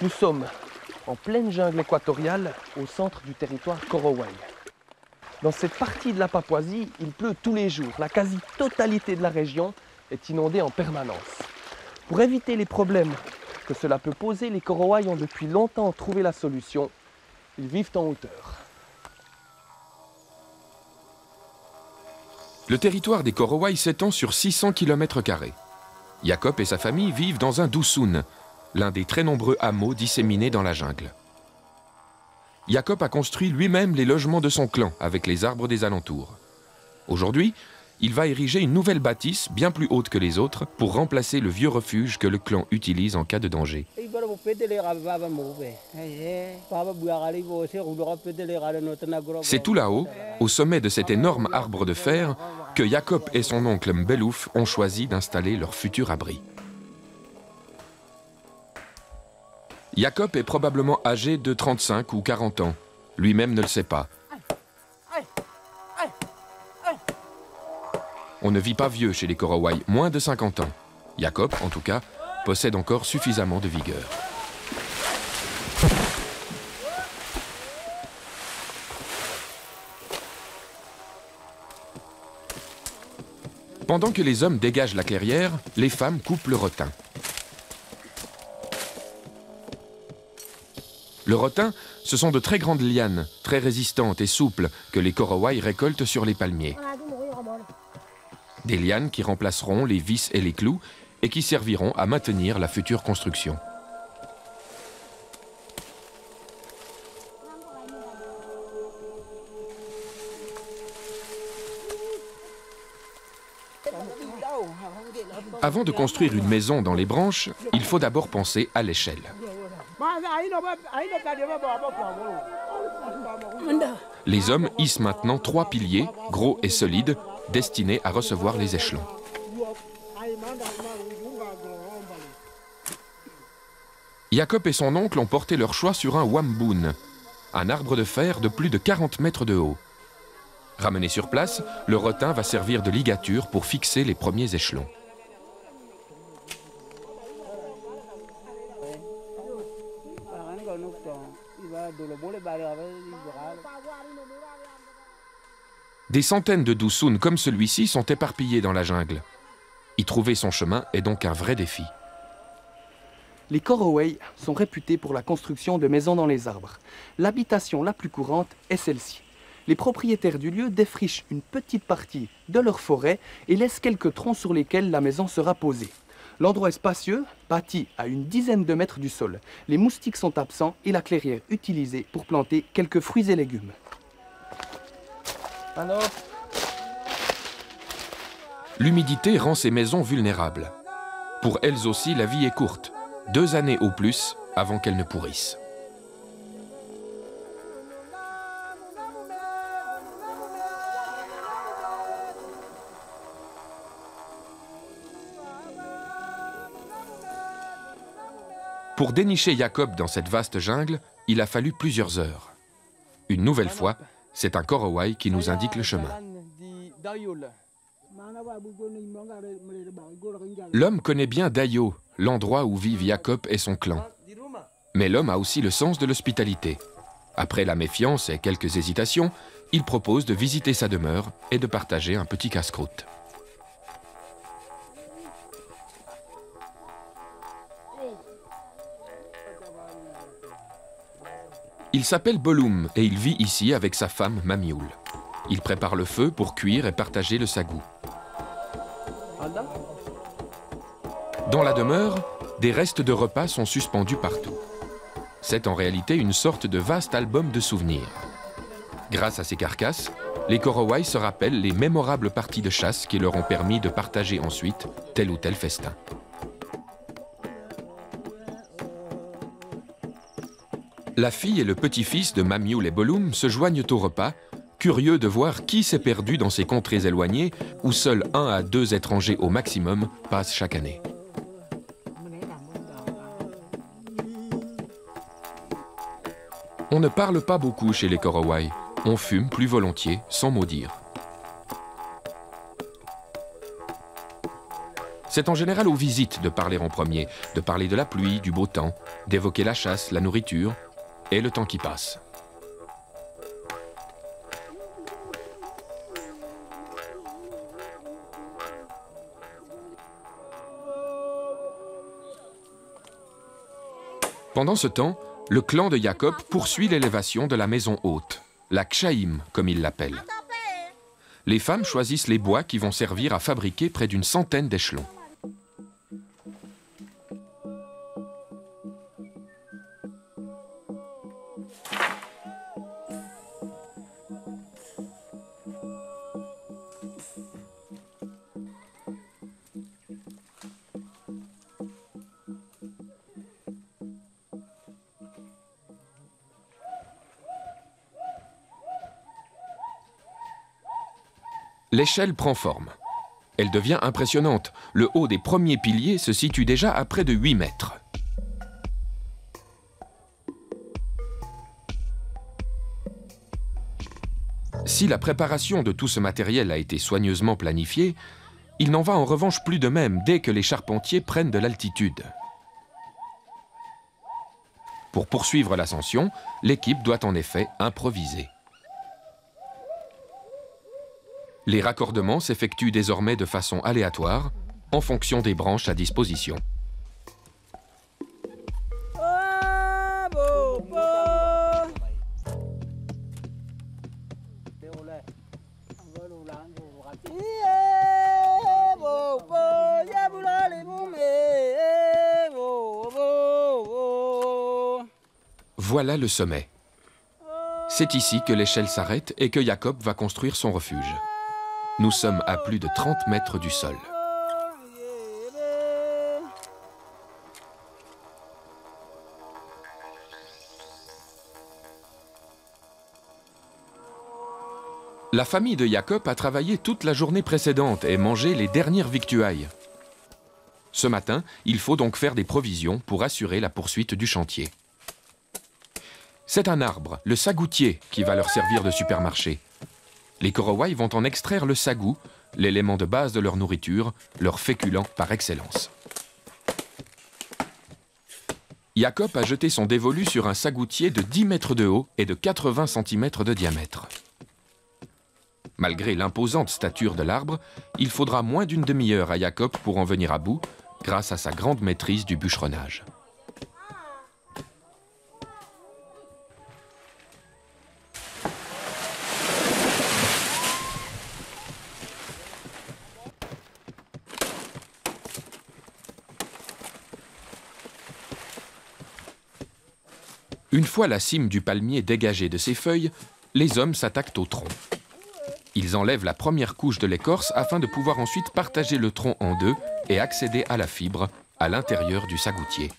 Nous sommes en pleine jungle équatoriale, au centre du territoire Korowai. Dans cette partie de la Papouasie, il pleut tous les jours. La quasi-totalité de la région est inondée en permanence. Pour éviter les problèmes que cela peut poser, les Korowai ont depuis longtemps trouvé la solution. Ils vivent en hauteur. Le territoire des Korowai s'étend sur 600 km². Jacob et sa famille vivent dans un dusun, l'un des très nombreux hameaux disséminés dans la jungle. Jacob a construit lui-même les logements de son clan avec les arbres des alentours. Aujourd'hui, il va ériger une nouvelle bâtisse bien plus haute que les autres pour remplacer le vieux refuge que le clan utilise en cas de danger. C'est tout là-haut, au sommet de cet énorme arbre de fer, que Jacob et son oncle Mbelouf ont choisi d'installer leur futur abri. Jacob est probablement âgé de 35 ou 40 ans. Lui-même ne le sait pas. On ne vit pas vieux chez les Korowai, moins de 50 ans. Jacob, en tout cas, possède encore suffisamment de vigueur. Pendant que les hommes dégagent la clairière, les femmes coupent le rotin. Le rotin, ce sont de très grandes lianes, très résistantes et souples, que les Korowai récoltent sur les palmiers. Des lianes qui remplaceront les vis et les clous et qui serviront à maintenir la future construction. Avant de construire une maison dans les branches, il faut d'abord penser à l'échelle. Les hommes hissent maintenant 3 piliers, gros et solides, destinés à recevoir les échelons. Jacob et son oncle ont porté leur choix sur un wambun, un arbre de fer de plus de 40 mètres de haut. Ramené sur place, le rotin va servir de ligature pour fixer les premiers échelons. Des centaines de dusun comme celui-ci sont éparpillés dans la jungle. Y trouver son chemin est donc un vrai défi. Les Korowai sont réputés pour la construction de maisons dans les arbres. L'habitation la plus courante est celle-ci. Les propriétaires du lieu défrichent une petite partie de leur forêt et laissent quelques troncs sur lesquels la maison sera posée. L'endroit est spacieux, bâti à une dizaine de mètres du sol. Les moustiques sont absents et la clairière utilisée pour planter quelques fruits et légumes. L'humidité rend ces maisons vulnérables. Pour elles aussi, la vie est courte. 2 années au plus avant qu'elles ne pourrissent. Pour dénicher Jacob dans cette vaste jungle, il a fallu plusieurs heures. Une nouvelle fois, c'est un Korowai qui nous indique le chemin. L'homme connaît bien Dayo, l'endroit où vivent Jacob et son clan. Mais l'homme a aussi le sens de l'hospitalité. Après la méfiance et quelques hésitations, il propose de visiter sa demeure et de partager un petit casse-croûte. Il s'appelle Bolum et il vit ici avec sa femme Mamioul. Il prépare le feu pour cuire et partager le sagou. Dans la demeure, des restes de repas sont suspendus partout. C'est en réalité une sorte de vaste album de souvenirs. Grâce à ces carcasses, les Korowai se rappellent les mémorables parties de chasse qui leur ont permis de partager ensuite tel ou tel festin. La fille et le petit-fils de Mamioul et Bolum se joignent au repas, curieux de voir qui s'est perdu dans ces contrées éloignées où seuls 1 à 2 étrangers au maximum passent chaque année. On ne parle pas beaucoup chez les Korowai. On fume plus volontiers, sans mot dire. C'est en général aux visites de parler en premier, de parler de la pluie, du beau temps, d'évoquer la chasse, la nourriture et le temps qui passe. Pendant ce temps, le clan de Jacob poursuit l'élévation de la maison haute, la Kshaïm comme il l'appelle. Les femmes choisissent les bois qui vont servir à fabriquer près d'une centaine d'échelons. L'échelle prend forme. Elle devient impressionnante. Le haut des premiers piliers se situe déjà à près de 8 mètres. Si la préparation de tout ce matériel a été soigneusement planifiée, il n'en va en revanche plus de même dès que les charpentiers prennent de l'altitude. Pour poursuivre l'ascension, l'équipe doit en effet improviser. Les raccordements s'effectuent désormais de façon aléatoire, en fonction des branches à disposition. Voilà le sommet. C'est ici que l'échelle s'arrête et que Jacob va construire son refuge. Nous sommes à plus de 30 mètres du sol. La famille de Jacob a travaillé toute la journée précédente et mangé les dernières victuailles. Ce matin, il faut donc faire des provisions pour assurer la poursuite du chantier. C'est un arbre, le sagoutier, qui va leur servir de supermarché. Les Korowai vont en extraire le sagou, l'élément de base de leur nourriture, leur féculent par excellence. Jacob a jeté son dévolu sur un sagoutier de 10 mètres de haut et de 80 cm de diamètre. Malgré l'imposante stature de l'arbre, il faudra moins d'une demi-heure à Jacob pour en venir à bout, grâce à sa grande maîtrise du bûcheronnage. Une fois la cime du palmier dégagée de ses feuilles, les hommes s'attaquent au tronc. Ils enlèvent la première couche de l'écorce afin de pouvoir ensuite partager le tronc en deux et accéder à la fibre à l'intérieur du sagoutier.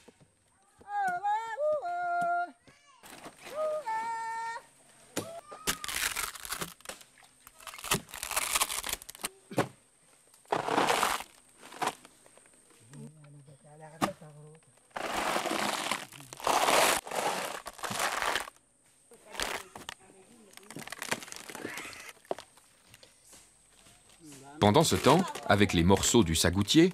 Pendant ce temps, avec les morceaux du sagoutier,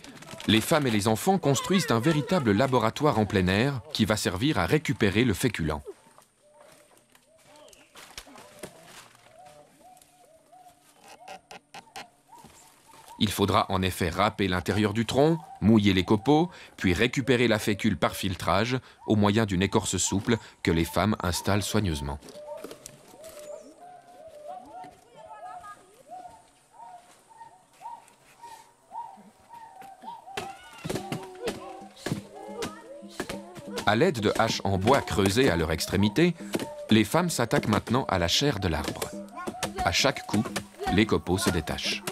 les femmes et les enfants construisent un véritable laboratoire en plein air qui va servir à récupérer le féculent. Il faudra en effet râper l'intérieur du tronc, mouiller les copeaux, puis récupérer la fécule par filtrage au moyen d'une écorce souple que les femmes installent soigneusement. À l'aide de haches en bois creusées à leur extrémité, les femmes s'attaquent maintenant à la chair de l'arbre. À chaque coup, les copeaux se détachent.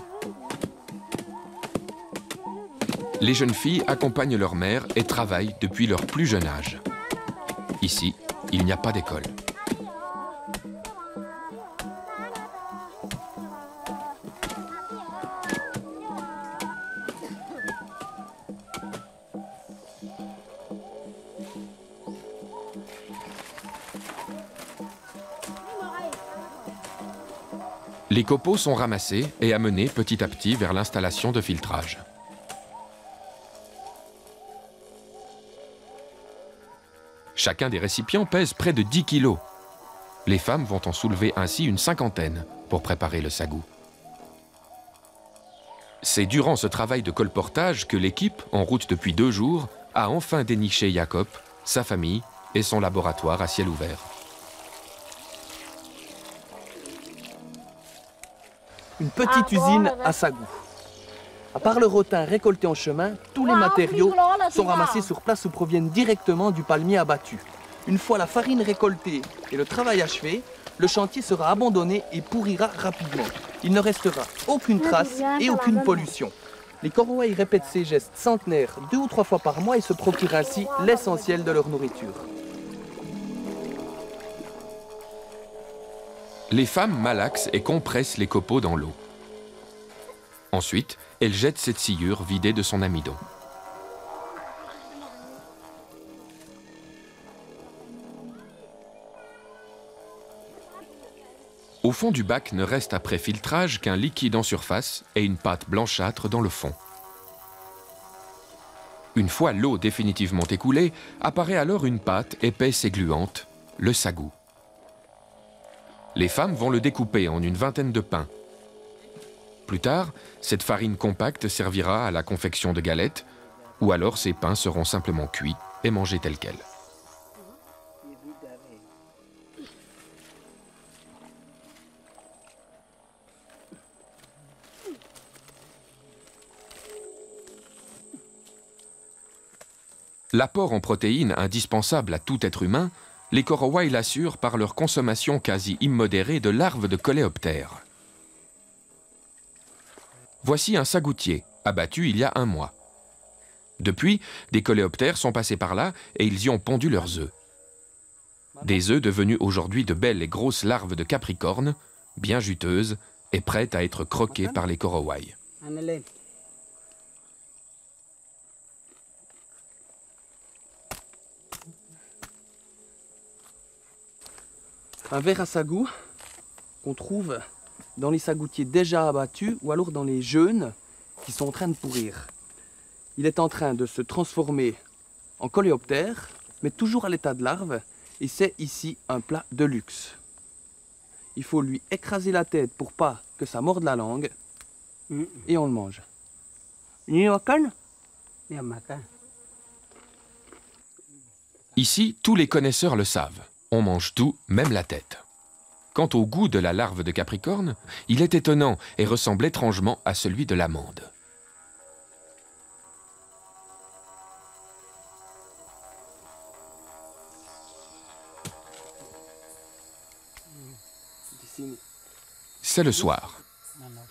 Les jeunes filles accompagnent leur mère et travaillent depuis leur plus jeune âge. Ici, il n'y a pas d'école. Les copeaux sont ramassés et amenés petit à petit vers l'installation de filtrage. Chacun des récipients pèse près de 10 kilos. Les femmes vont en soulever ainsi une cinquantaine pour préparer le sagou. C'est durant ce travail de colportage que l'équipe, en route depuis 2 jours, a enfin déniché Jacob, sa famille et son laboratoire à ciel ouvert. Une petite usine à sagou. À part le rotin récolté en chemin, tous les matériaux sont ramassés sur place ou proviennent directement du palmier abattu. Une fois la farine récoltée et le travail achevé, le chantier sera abandonné et pourrira rapidement. Il ne restera aucune trace et aucune pollution. Les Korowaï répètent ces gestes centenaires 2 ou 3 fois par mois et se procurent ainsi l'essentiel de leur nourriture. Les femmes malaxent et compressent les copeaux dans l'eau. Ensuite, elles jettent cette sciure vidée de son amidon. Au fond du bac ne reste après filtrage qu'un liquide en surface et une pâte blanchâtre dans le fond. Une fois l'eau définitivement écoulée, apparaît alors une pâte épaisse et gluante, le sagou. Les femmes vont le découper en une vingtaine de pains. Plus tard, cette farine compacte servira à la confection de galettes, ou alors ces pains seront simplement cuits et mangés tels quels. L'apport en protéines indispensable à tout être humain, les Korowaï l'assurent par leur consommation quasi immodérée de larves de coléoptères. Voici un sagoutier, abattu il y a 1 mois. Depuis, des coléoptères sont passés par là et ils y ont pondu leurs œufs. Des œufs devenus aujourd'hui de belles et grosses larves de capricorne, bien juteuses et prêtes à être croquées par les Korowaï. Un ver à sagou qu'on trouve dans les sagoutiers déjà abattus ou alors dans les jeunes qui sont en train de pourrir. Il est en train de se transformer en coléoptère, mais toujours à l'état de larve, et c'est ici un plat de luxe. Il faut lui écraser la tête pour pas que ça morde la langue, et on le mange. Ici, tous les connaisseurs le savent. On mange tout, même la tête. Quant au goût de la larve de capricorne, il est étonnant et ressemble étrangement à celui de l'amande. C'est le soir.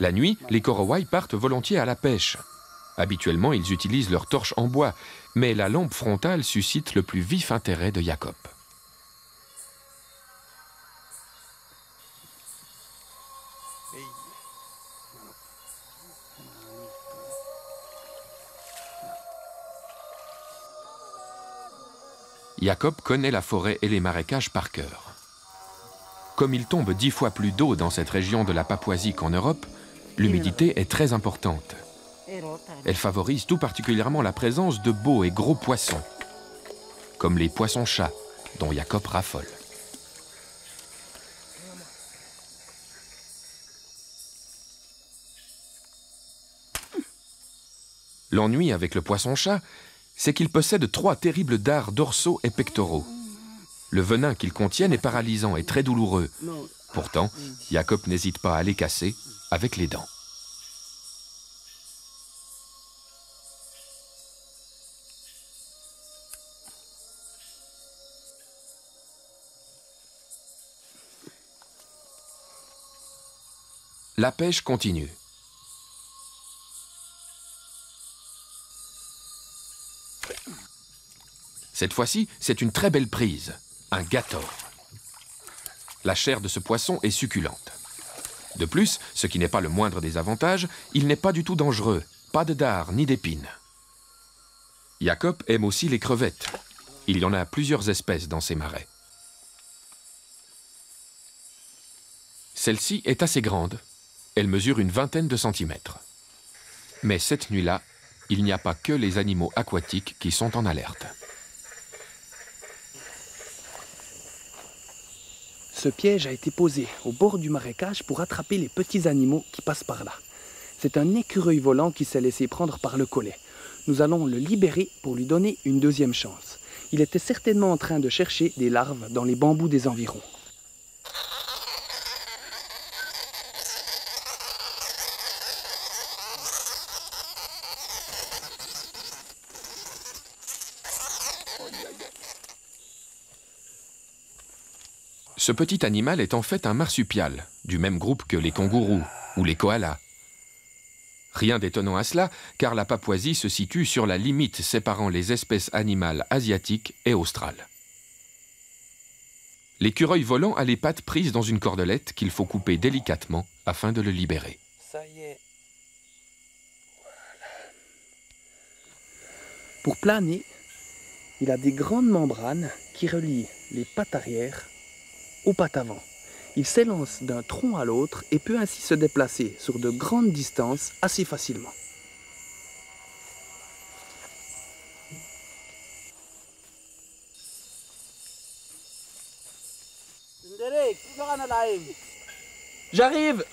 La nuit, les Korowaï partent volontiers à la pêche. Habituellement, ils utilisent leurs torches en bois, mais la lampe frontale suscite le plus vif intérêt de Jacob. Jacob connaît la forêt et les marécages par cœur. Comme il tombe 10 fois plus d'eau dans cette région de la Papouasie qu'en Europe, l'humidité est très importante. Elle favorise tout particulièrement la présence de beaux et gros poissons, comme les poissons-chats, dont Jacob raffole. L'ennui avec le poisson-chat, c'est qu'il possède 3 terribles dards dorsaux et pectoraux. Le venin qu'ils contiennent est paralysant et très douloureux. Pourtant, Jacob n'hésite pas à les casser avec les dents. La pêche continue. Cette fois-ci, c'est une très belle prise, un gator. La chair de ce poisson est succulente. De plus, ce qui n'est pas le moindre des avantages, il n'est pas du tout dangereux, pas de dards ni d'épines. Jacob aime aussi les crevettes. Il y en a plusieurs espèces dans ces marais. Celle-ci est assez grande. Elle mesure une vingtaine de centimètres. Mais cette nuit-là, il n'y a pas que les animaux aquatiques qui sont en alerte. Ce piège a été posé au bord du marécage pour attraper les petits animaux qui passent par là. C'est un écureuil volant qui s'est laissé prendre par le collet. Nous allons le libérer pour lui donner une deuxième chance. Il était certainement en train de chercher des larves dans les bambous des environs. Ce petit animal est en fait un marsupial, du même groupe que les kangourous ou les koalas. Rien d'étonnant à cela, car la Papouasie se situe sur la limite séparant les espèces animales asiatiques et australes. L'écureuil volant a les pattes prises dans une cordelette qu'il faut couper délicatement afin de le libérer. Ça y est. Voilà. Pour planer, il a des grandes membranes qui relient les pattes arrière aux pattes avant. Il s'élance d'un tronc à l'autre et peut ainsi se déplacer sur de grandes distances assez facilement. J'arrive!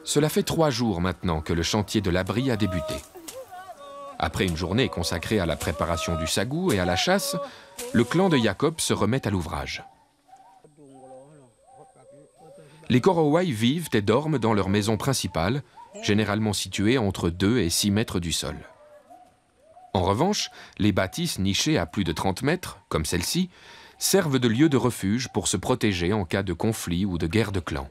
Cela fait 3 jours maintenant que le chantier de l'abri a débuté. Après une journée consacrée à la préparation du sagou et à la chasse, le clan de Jacob se remet à l'ouvrage. Les Korowai vivent et dorment dans leur maison principale, généralement située entre 2 et 6 mètres du sol. En revanche, les bâtisses nichées à plus de 30 mètres, comme celle-ci, servent de lieu de refuge pour se protéger en cas de conflit ou de guerre de clans.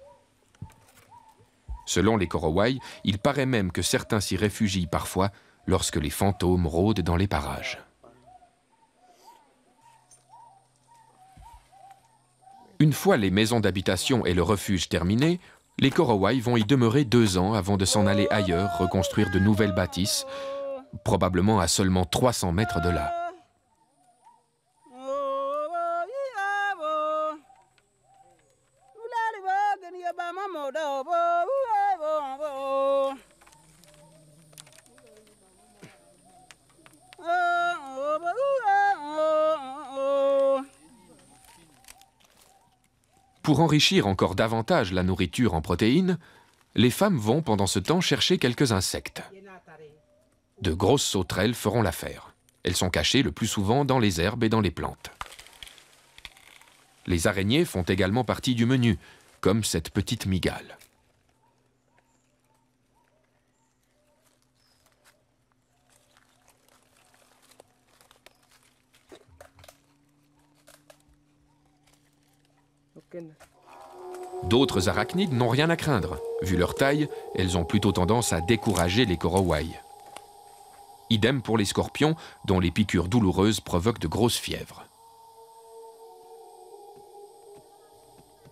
Selon les Korowai, il paraît même que certains s'y réfugient parfois lorsque les fantômes rôdent dans les parages. Une fois les maisons d'habitation et le refuge terminés, les Korowai vont y demeurer 2 ans avant de s'en aller ailleurs reconstruire de nouvelles bâtisses, probablement à seulement 300 mètres de là. Pour enrichir encore davantage la nourriture en protéines, les femmes vont pendant ce temps chercher quelques insectes. De grosses sauterelles feront l'affaire. Elles sont cachées le plus souvent dans les herbes et dans les plantes. Les araignées font également partie du menu, comme cette petite mygale. D'autres arachnides n'ont rien à craindre. Vu leur taille, elles ont plutôt tendance à décourager les Korowai. Idem pour les scorpions, dont les piqûres douloureuses provoquent de grosses fièvres.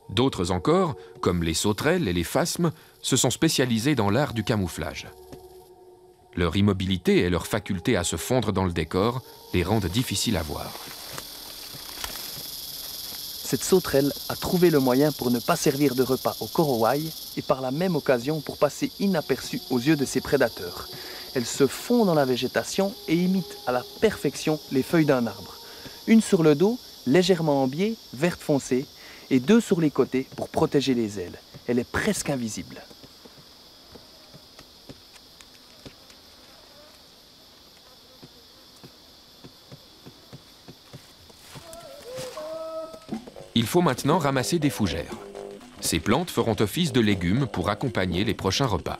D'autres encore, comme les sauterelles et les phasmes, se sont spécialisés dans l'art du camouflage. Leur immobilité et leur faculté à se fondre dans le décor les rendent difficiles à voir. Cette sauterelle a trouvé le moyen pour ne pas servir de repas aux Korowai et par la même occasion pour passer inaperçue aux yeux de ses prédateurs. Elle se fond dans la végétation et imite à la perfection les feuilles d'un arbre. Une sur le dos, légèrement en biais, verte foncée, et 2 sur les côtés pour protéger les ailes. Elle est presque invisible. Il faut maintenant ramasser des fougères. Ces plantes feront office de légumes pour accompagner les prochains repas.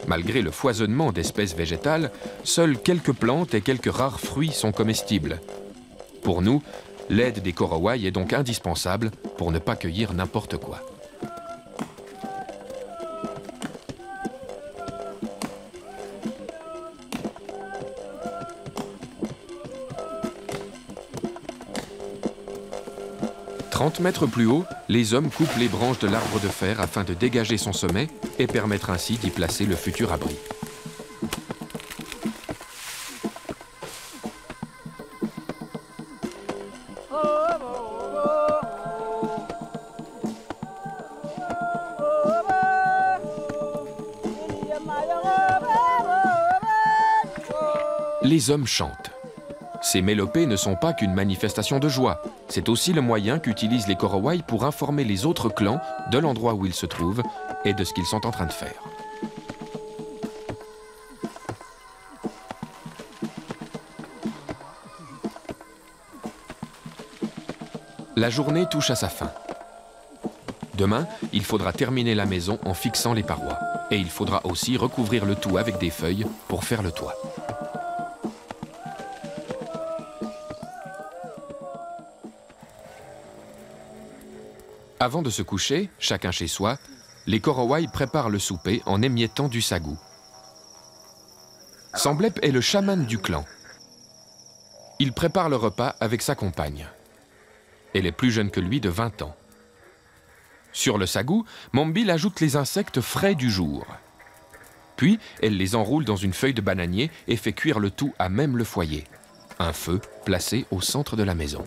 Malgré le foisonnement d'espèces végétales, seules quelques plantes et quelques rares fruits sont comestibles. Pour nous, l'aide des Korowai est donc indispensable pour ne pas cueillir n'importe quoi. « 30 mètres plus haut, les hommes coupent les branches de l'arbre de fer afin de dégager son sommet et permettre ainsi d'y placer le futur abri. les hommes chantent. Ces mélopées ne sont pas qu'une manifestation de joie, c'est aussi le moyen qu'utilisent les Korowai pour informer les autres clans de l'endroit où ils se trouvent et de ce qu'ils sont en train de faire. La journée touche à sa fin. Demain, il faudra terminer la maison en fixant les parois. Et il faudra aussi recouvrir le tout avec des feuilles pour faire le toit. Avant de se coucher, chacun chez soi, les Korowai préparent le souper en émiettant du sagou. Samblep est le chaman du clan. Il prépare le repas avec sa compagne. Elle est plus jeune que lui de 20 ans. Sur le sagou, Mambil ajoute les insectes frais du jour. Puis, elle les enroule dans une feuille de bananier et fait cuire le tout à même le foyer. Un feu placé au centre de la maison.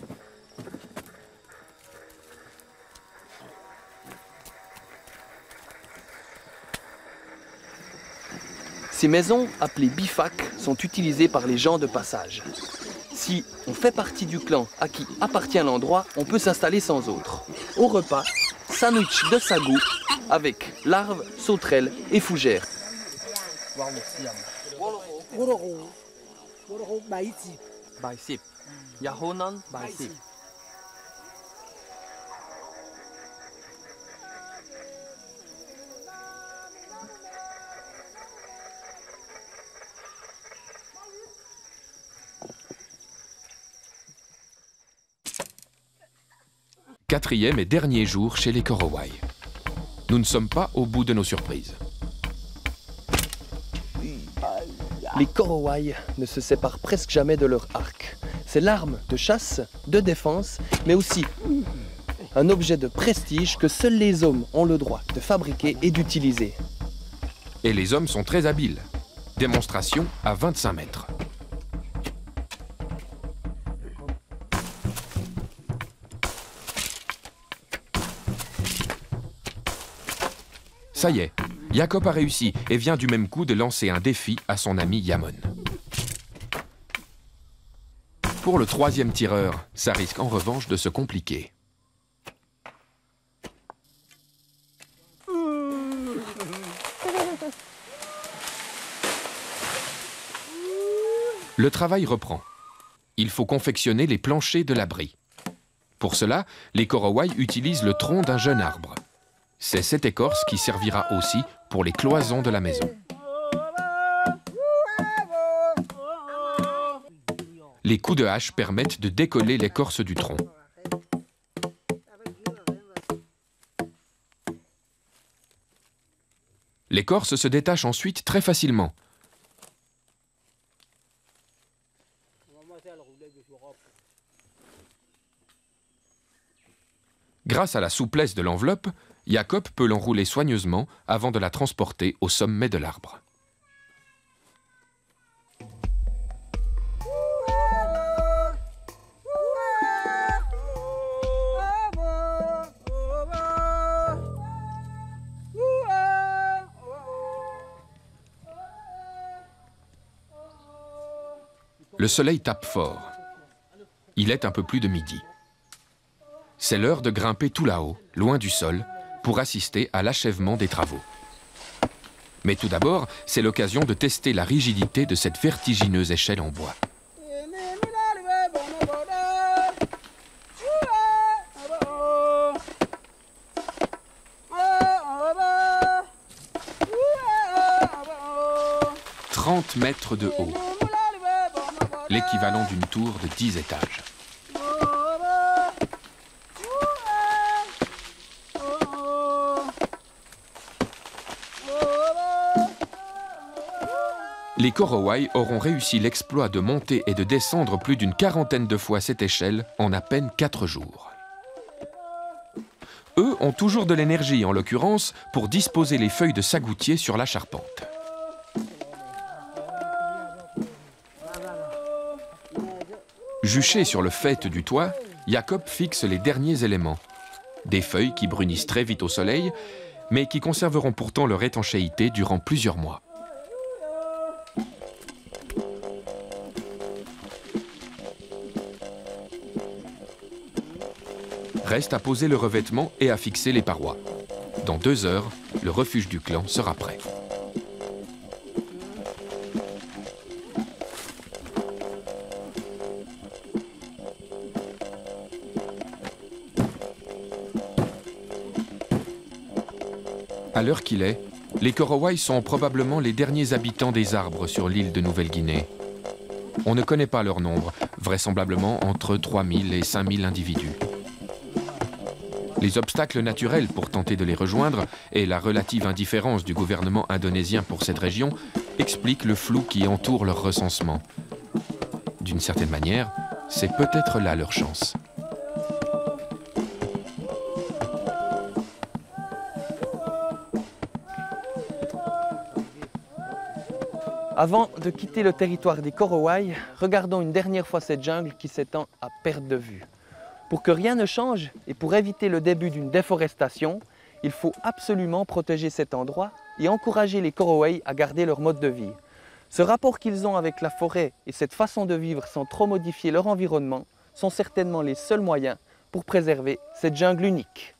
Ces maisons, appelées bifak, sont utilisées par les gens de passage. Si on fait partie du clan à qui appartient l'endroit, on peut s'installer sans autre. Au repas, sandwich de sagou avec larves, sauterelles et fougères. Quatrième et dernier jour chez les Korowai. Nous ne sommes pas au bout de nos surprises. Les Korowai ne se séparent presque jamais de leur arc. C'est l'arme de chasse, de défense, mais aussi un objet de prestige que seuls les hommes ont le droit de fabriquer et d'utiliser. Et les hommes sont très habiles. Démonstration à 25 mètres. Ça y est, Jacob a réussi et vient du même coup de lancer un défi à son ami Yamon. Pour le troisième tireur, ça risque en revanche de se compliquer. Le travail reprend. Il faut confectionner les planchers de l'abri. Pour cela, les Korowai utilisent le tronc d'un jeune arbre. C'est cette écorce qui servira aussi pour les cloisons de la maison. Les coups de hache permettent de décoller l'écorce du tronc. L'écorce se détache ensuite très facilement. Grâce à la souplesse de l'enveloppe, Jacob peut l'enrouler soigneusement avant de la transporter au sommet de l'arbre. Le soleil tape fort. Il est un peu plus de midi. C'est l'heure de grimper tout là-haut, loin du sol, pour assister à l'achèvement des travaux. Mais tout d'abord, c'est l'occasion de tester la rigidité de cette vertigineuse échelle en bois. « 30 mètres de haut, l'équivalent d'une tour de 10 étages. Les Korowai auront réussi l'exploit de monter et de descendre plus d'une quarantaine de fois cette échelle en à peine 4 jours. Eux ont toujours de l'énergie, en l'occurrence, pour disposer les feuilles de sagoutier sur la charpente. Juché sur le faîte du toit, Jacob fixe les derniers éléments. Des feuilles qui brunissent très vite au soleil, mais qui conserveront pourtant leur étanchéité durant plusieurs mois. Reste à poser le revêtement et à fixer les parois. Dans 2 heures, le refuge du clan sera prêt. À l'heure qu'il est, les Korowai sont probablement les derniers habitants des arbres sur l'île de Nouvelle-Guinée. On ne connaît pas leur nombre, vraisemblablement entre 3000 et 5000 individus. Les obstacles naturels pour tenter de les rejoindre et la relative indifférence du gouvernement indonésien pour cette région expliquent le flou qui entoure leur recensement. D'une certaine manière, c'est peut-être là leur chance. Avant de quitter le territoire des Korowai, regardons une dernière fois cette jungle qui s'étend à perte de vue. Pour que rien ne change et pour éviter le début d'une déforestation, il faut absolument protéger cet endroit et encourager les Korowai à garder leur mode de vie. Ce rapport qu'ils ont avec la forêt et cette façon de vivre sans trop modifier leur environnement sont certainement les seuls moyens pour préserver cette jungle unique.